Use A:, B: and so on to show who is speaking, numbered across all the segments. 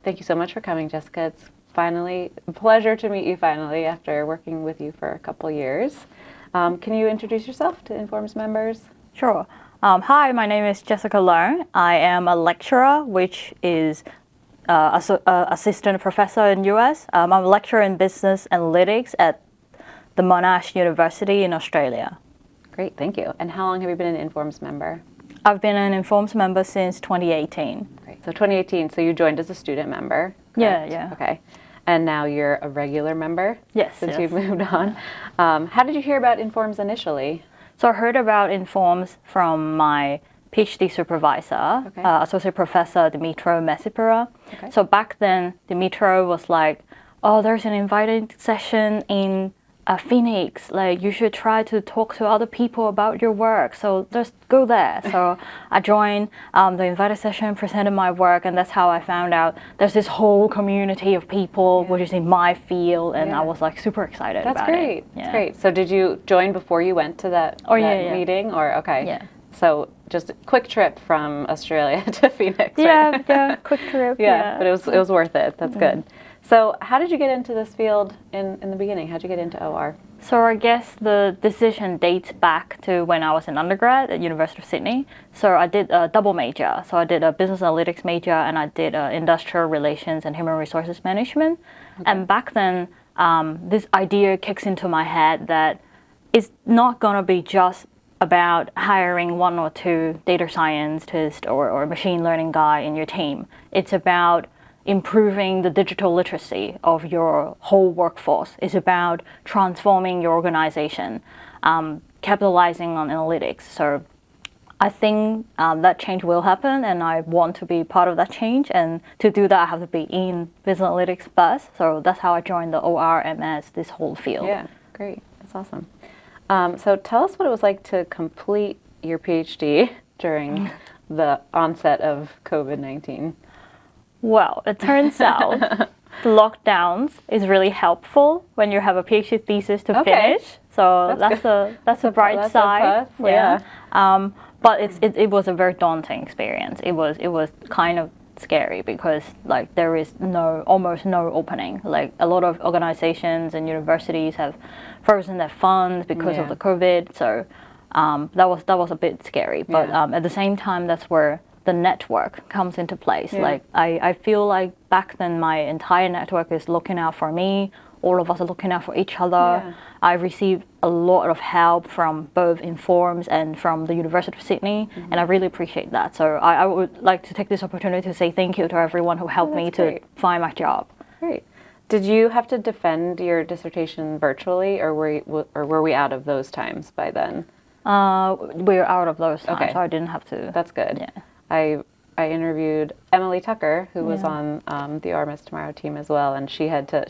A: Thank you so much for coming, Jessica. It's finally a pleasure to meet you finally after working with you for a couple years. Can you introduce yourself to Inform's members?
B: Sure. Hi, my name is Jessica Leung. I am a lecturer, which is assistant professor in US. I'm a lecturer in business analytics at the Monash University in Australia.
A: Great, thank you. And how long have you been an Inform's member?
B: I've been an Inform's member since 2018.
A: Great. So 2018, so you joined as a student member, correct?
B: Yeah.
A: Okay. And now you're a regular member?
B: Yes.
A: Since you've moved on. How did you hear about Inform's initially?
B: So I heard about Informs from my PhD supervisor, Associate Professor Dimitro Mesipera.
A: Okay.
B: So back then, Dimitro was like, oh, there's an invited session in Phoenix, like you should try to talk to other people about your work, so just go there. So I joined the invited session, presented my work, and that's how I found out there's this whole community of people which is in my field, and I was like super excited about it.
A: That's great. So did you join before you went to that meeting, or okay?
B: Yeah.
A: So just a quick trip from Australia to Phoenix. Right?
B: Yeah, quick trip.
A: Yeah, but it was worth it. That's good. So how did you get into this field in the beginning? How did you get into OR?
B: So I guess the decision dates back to when I was an undergrad at University of Sydney. So I did a double major. So I did a business analytics major and I did industrial relations and human resources management. Okay. And back then, this idea kicks into my head that it's not going to be just about hiring one or two data scientists or machine learning guy in your team. It's about improving the digital literacy of your whole workforce. It's about transforming your organization, capitalizing on analytics. So I think that change will happen, and I want to be part of that change. And to do that, I have to be in business analytics first. So that's how I joined the RMS, this whole field.
A: Yeah, great. That's awesome. So tell us what it was like to complete your PhD during the onset of COVID-19.
B: Well, it turns out the lockdowns is really helpful when you have a PhD thesis to finish. So that's a bright side. But it was a very daunting experience. It was kind of scary because like there is almost no opening. Like a lot of organizations and universities have frozen their funds because of the COVID. So that was a bit scary. But at the same time, that's where the network comes into place. Like I feel like back then my entire network is looking out for me. All of us are looking out for each other. I received a lot of help from both Informs and from the University of Sydney, and I really appreciate that. So I would like to take this opportunity to say thank you to everyone who helped me to find my job.
A: Great. Did you have to defend your dissertation virtually, or were we out of those times by then?
B: We're out of those times, so I didn't have to.
A: That's good.
B: Yeah.
A: I interviewed Emily Tucker, who was on the RMS Tomorrow team as well, and she had to.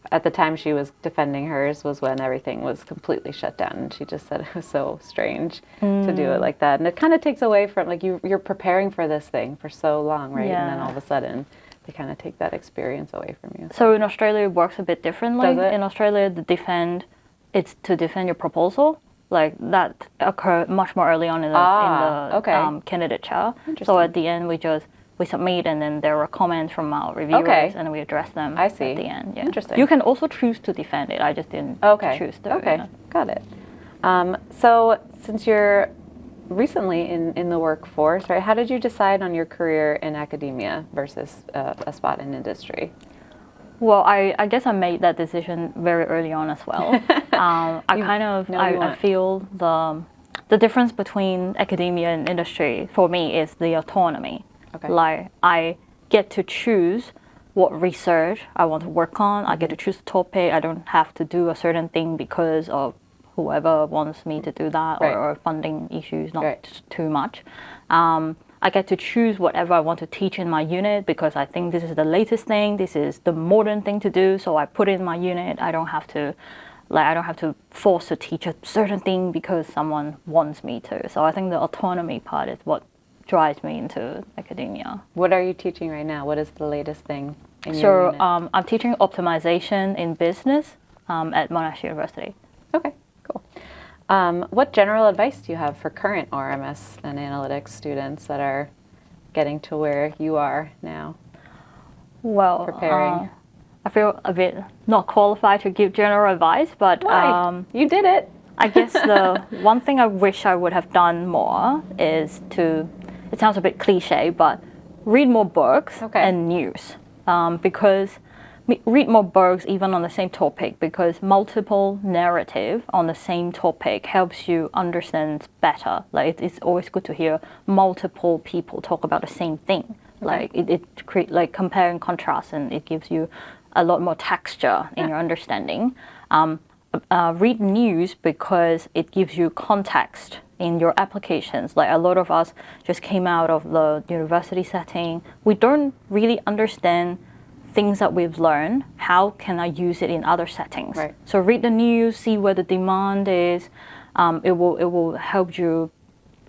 A: At the time she was defending hers was when everything was completely shut down, and she just said it was so strange to do it like that, and it kind of takes away from like you're preparing for this thing for so long, right? And then all of a sudden they kind of take that experience away from you.
B: So in Australia it works a bit differently.
A: Does it?
B: In Australia, it's to defend your proposal. Like that occurred much more early on in the candidature. So at the end we submit, and then there were comments from our reviewers, and we address them at the end. Yeah.
A: Interesting.
B: You can also choose to defend it. I just didn't choose to.
A: Okay, got it. So since you're recently in the workforce, right? How did you decide on your career in academia versus a spot in industry?
B: Well, I guess I made that decision very early on as well. I feel the difference between academia and industry for me is the autonomy. Okay. Like I get to choose what research I want to work on. I get to choose the topic. I don't have to do a certain thing because of whoever wants me to do that, or funding issues, not too much. I get to choose whatever I want to teach in my unit because I think this is the latest thing. This is the modern thing to do. So I put it in my unit. I don't have to force to teach a certain thing because someone wants me to. So I think the autonomy part is what drives me into academia.
A: What are you teaching right now? What is the latest thing in your unit?
B: I'm teaching optimization in business at Monash University.
A: Okay, cool. What general advice do you have for current RMS and analytics students that are getting to where you are now?
B: Well,
A: preparing?
B: I feel a bit not qualified to give general advice, but
A: Why? You did it.
B: I guess the one thing I wish I would have done more is to, it sounds a bit cliche, but read more books and news. Because read more books even on the same topic, because multiple narrative on the same topic helps you understand better. Like it's always good to hear multiple people talk about the same thing. Like it create like compare and contrast, and it gives you a lot more texture in your understanding. Read news because it gives you context in your applications. Like a lot of us just came out of the university setting. We don't really understand things that we've learned. How can I use it in other settings?
A: Right.
B: So read the news, see where the demand is. It will help you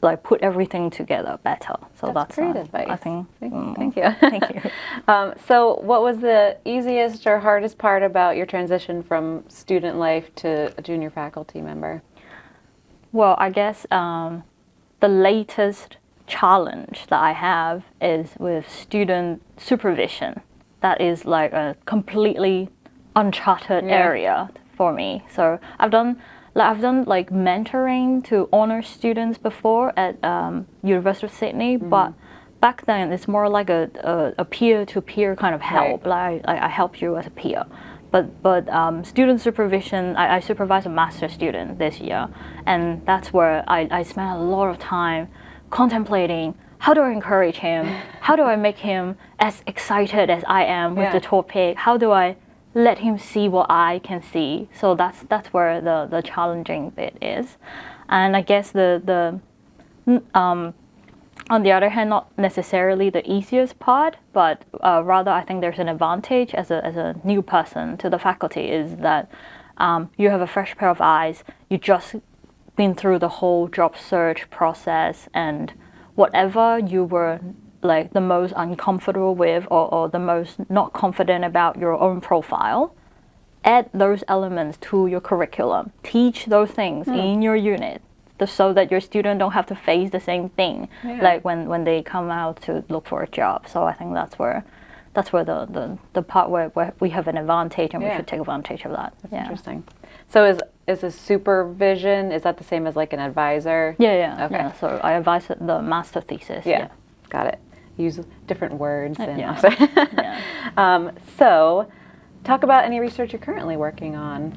B: like put everything together better. So that's
A: great advice.
B: I think.
A: Thank you.
B: Thank you.
A: So what was the easiest or hardest part about your transition from student life to a junior faculty member?
B: Well, I guess the latest challenge that I have is with student supervision. That is like a completely uncharted area for me. So I've done like mentoring to honor students before at University of Sydney, but back then it's more like a peer-to-peer kind of help. Like I help you as a peer. But student supervision, I supervise a master's student this year, and that's where I spent a lot of time contemplating how do I encourage him, how do I make him as excited as I am with the topic, how do I let him see what I can see. So that's where the challenging bit is. And I guess the on the other hand, not necessarily the easiest part, but rather I think there's an advantage as a new person to the faculty is that you have a fresh pair of eyes. You just been through the whole job search process, and whatever you were like the most uncomfortable with or the most not confident about your own profile, add those elements to your curriculum. Teach those things in your unit so that your student don't have to face the same thing like when they come out to look for a job. So I think that's where the part where we have an advantage, and we should take advantage of that.
A: That's interesting. So is a supervision, is that the same as like an advisor?
B: Yeah.
A: Okay.
B: Yeah. So I advise the master thesis.
A: Yeah. Got it. Use different words. And so talk about any research you're currently working on.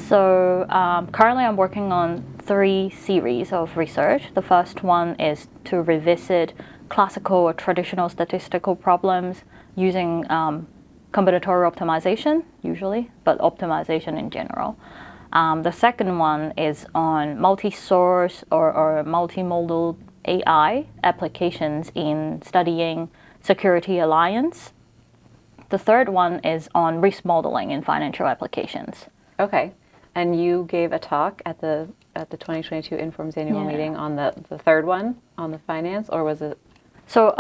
B: So currently I'm working on 3 series of research. The first one is to revisit classical or traditional statistical problems using combinatorial optimization, usually, but optimization in general. The second one is on multi-source or multimodal AI applications in studying security alliance. The third one is on risk modeling in financial applications.
A: Okay. And you gave a talk at the 2022 Informs annual meeting on the third one, on the finance, or was it?
B: So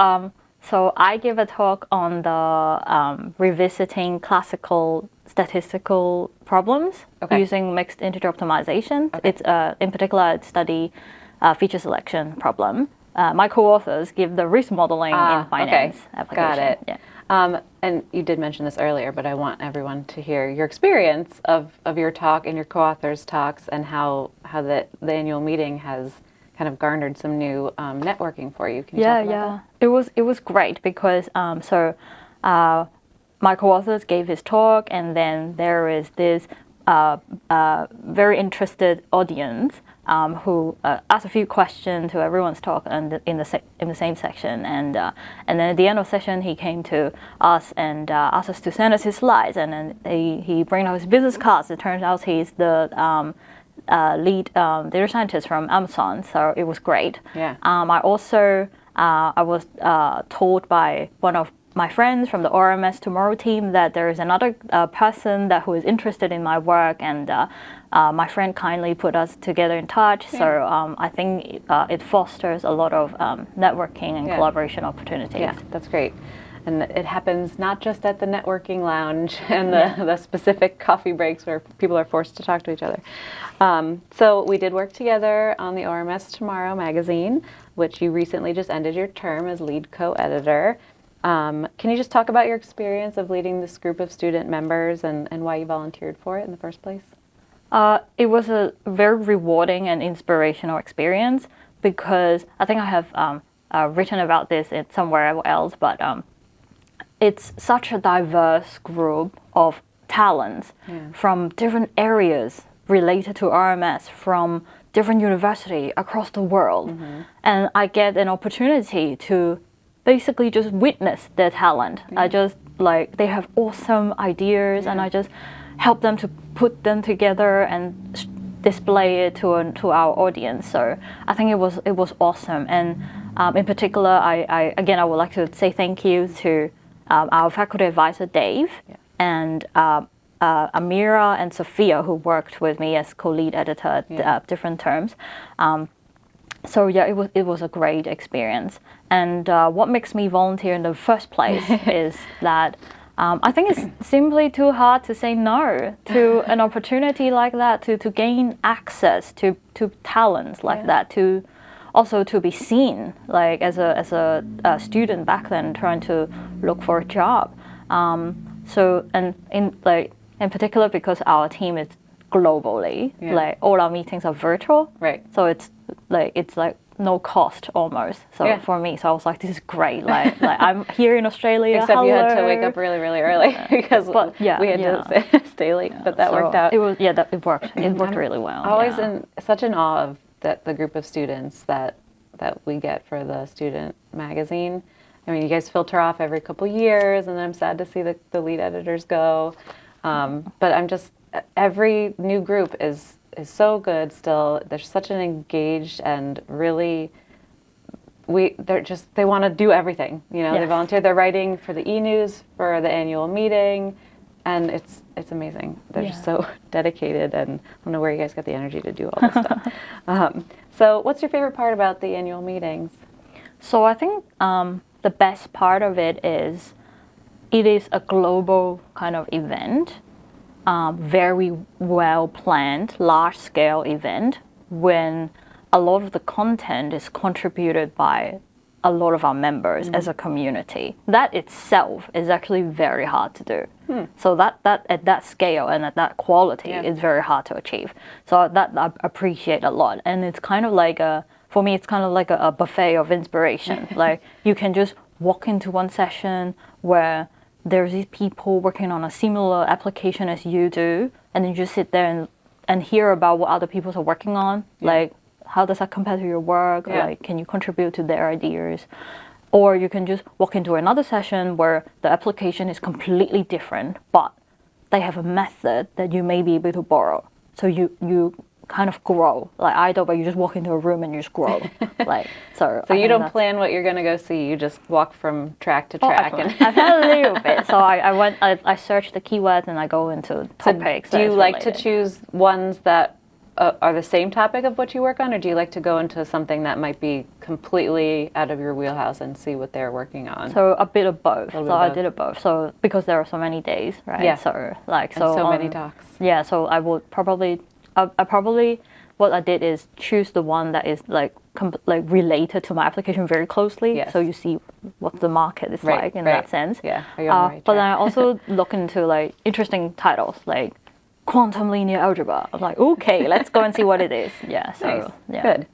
B: I gave a talk on the revisiting classical statistical problems using mixed integer optimization. It's in particular I'd study feature selection problem. My co-authors give the risk modeling in finance application.
A: Got it. Yeah. And you did mention this earlier, but I want everyone to hear your experience of your talk and your co-authors' talks, and how the annual meeting has kind of garnered some new networking for you. Can you talk about that?
B: It was great because my co-authors gave his talk, and then there is this very interested audience who asked a few questions to everyone's talk and in the same section, and then at the end of the session he came to us and asked us to send us his slides, and then he bring out his business cards. It turns out he's the lead data scientist from Amazon, so it was great. I also I was told by one of my friends from the RMS Tomorrow team that there is another person who is interested in my work, and my friend kindly put us together in touch. So I think it fosters a lot of networking and collaboration opportunities.
A: Yeah, that's great. And it happens not just at the networking lounge and the specific coffee breaks where people are forced to talk to each other. So we did work together on the RMS Tomorrow magazine, which you recently just ended your term as lead co-editor. Can you just talk about your experience of leading this group of student members and why you volunteered for it in the first place?
B: It was a very rewarding and inspirational experience because I think I have written about this somewhere else, but it's such a diverse group of talents from different areas related to RMS, from different universities across the world. And I get an opportunity to basically just witness their talent. I just they have awesome ideas and I just help them to put them together and display it to our audience. So I think it was awesome. And in particular, I would like to say thank you to our faculty advisor Dave and Amira and Sophia, who worked with me as co-lead editor at different terms. So yeah, it was a great experience. And what makes me volunteer in the first place is that I think it's simply too hard to say no to an opportunity like that, to gain access to talents like that, to also to be seen, like as a student back then trying to look for a job. So and in particular because our team is globally, like all our meetings are virtual,
A: right?
B: So it's like no cost almost. So for me, so I was like, this is great. Like I'm here in Australia.
A: Except you had to wake up really, really early because we had to stay late. But that worked out.
B: It was it worked. It worked really well.
A: I'm always in such an awe of the group of students that we get for the student magazine. I mean, you guys filter off every couple years, and I'm sad to see the lead editors go. But I'm just every new group is so good still. They're such an engaged and really they want to do everything. You know, they volunteer. They're writing for the e-news for the annual meeting, and it's amazing. They're just so dedicated, and I don't know where you guys got the energy to do all this stuff. So what's your favorite part about the annual meetings?
B: So I think the best part of it is a global kind of event. Very well planned, large scale event when a lot of the content is contributed by a lot of our members as a community. That itself is actually very hard to do. So that at that scale and at that quality is very hard to achieve. So that I appreciate a lot. And it's kind of like for me, it's kind of like a buffet of inspiration. Like you can just walk into one session where there's these people working on a similar application as you do, and then you just sit there and hear about what other people are working on. Like, how does that compare to your work? Like, can you contribute to their ideas? Or you can just walk into another session where the application is completely different, but they have a method that you may be able to borrow. So you kind of grow, like idle, but you just walk into a room and you just grow. So
A: you don't plan what you're going to go see. You just walk from track to track.
B: I've had a little bit. So I search the keywords and I go into topics.
A: Do you like to choose ones that are the same topic of what you work on, or do you like to go into something that might be completely out of your wheelhouse and see what they're working on?
B: So a bit of both. I did it both. So because there are so many days, right?
A: Yeah.
B: So
A: many talks.
B: Yeah. So I would probably. I probably what I did is choose the one that is like related to my application very closely, so you see what the market is like in that sense.
A: Yeah, are you on the right
B: but
A: track?
B: then I also look into like interesting titles like quantum linear algebra. I'm like, okay, let's go and see what it is. Yeah, so
A: nice. Good.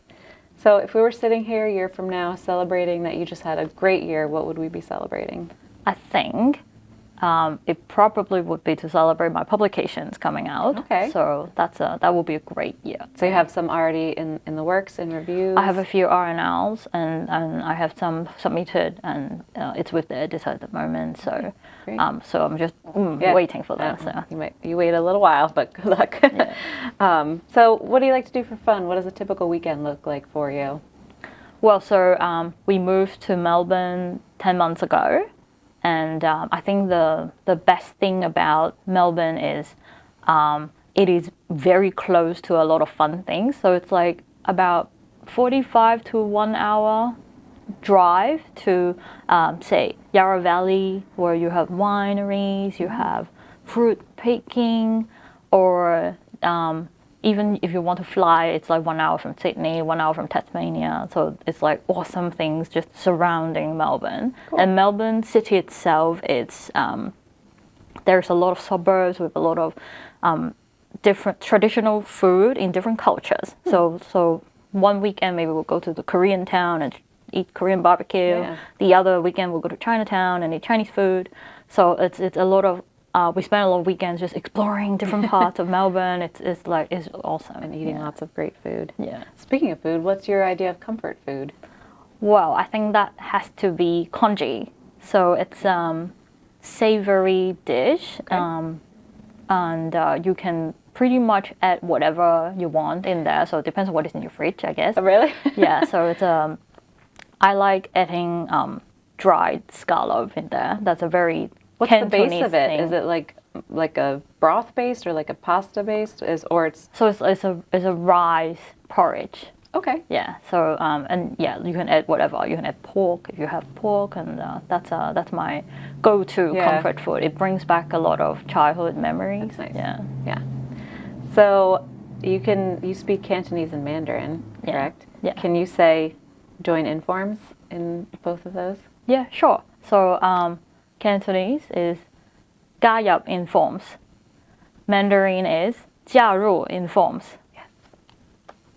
A: So if we were sitting here a year from now celebrating that you just had a great year, what would we be celebrating?
B: I think it probably would be to celebrate my publications coming out.
A: Okay.
B: So that will be a great year.
A: So you have some already in the works, in reviews?
B: I have a few R&Ls and I have some submitted, and it's with the editor at the moment. So so I'm just waiting for that. So
A: you wait a little while, but good luck. So what do you like to do for fun? What does a typical weekend look like for you?
B: Well, so we moved to Melbourne 10 months ago. And I think the best thing about Melbourne is it is very close to a lot of fun things. So it's like about 45 to 1 hour drive to, say, Yarra Valley, where you have wineries, you have fruit picking, or even if you want to fly, it's like 1 hour from Sydney, 1 hour from Tasmania. So it's like awesome things just surrounding Melbourne.
A: Cool.
B: And Melbourne city itself, it's there's a lot of suburbs with a lot of different traditional food in different cultures. So one weekend maybe we'll go to the Korean town and eat Korean barbecue.
A: Yeah.
B: The other weekend we'll go to Chinatown and eat Chinese food. So it's a lot of we spend a lot of weekends just exploring different parts of Melbourne. It's awesome.
A: And eating lots of great food.
B: Yeah.
A: Speaking of food, what's your idea of comfort food?
B: Well, I think that has to be congee. So it's savory dish,
A: Okay.
B: and you can pretty much add whatever you want in there. So it depends on what is in your fridge, I guess.
A: Oh, really?
B: Yeah. So it's I like adding dried scallop in there. That's a very
A: What's the
B: Cantonese
A: base of it?
B: thing.
A: Is it like a broth based or like a pasta based? Or it's
B: So it's a rice porridge.
A: okay.
B: Yeah. So and yeah, you can add whatever. You can add pork if you have pork, and that's my go-to
A: Yeah.
B: comfort food. It brings back a lot of childhood memories.
A: That's nice.
B: Yeah.
A: Yeah. So you speak Cantonese and Mandarin,
B: Yeah.
A: correct?
B: Yeah.
A: Can you say join in forms in both of those?
B: Yeah, sure. So Cantonese is 加入 in forms. Mandarin is 加入 in forms.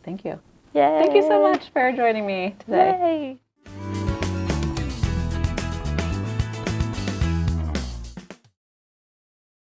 A: Thank you.
B: Yay!
A: Thank you so much for joining me today.
B: Yay!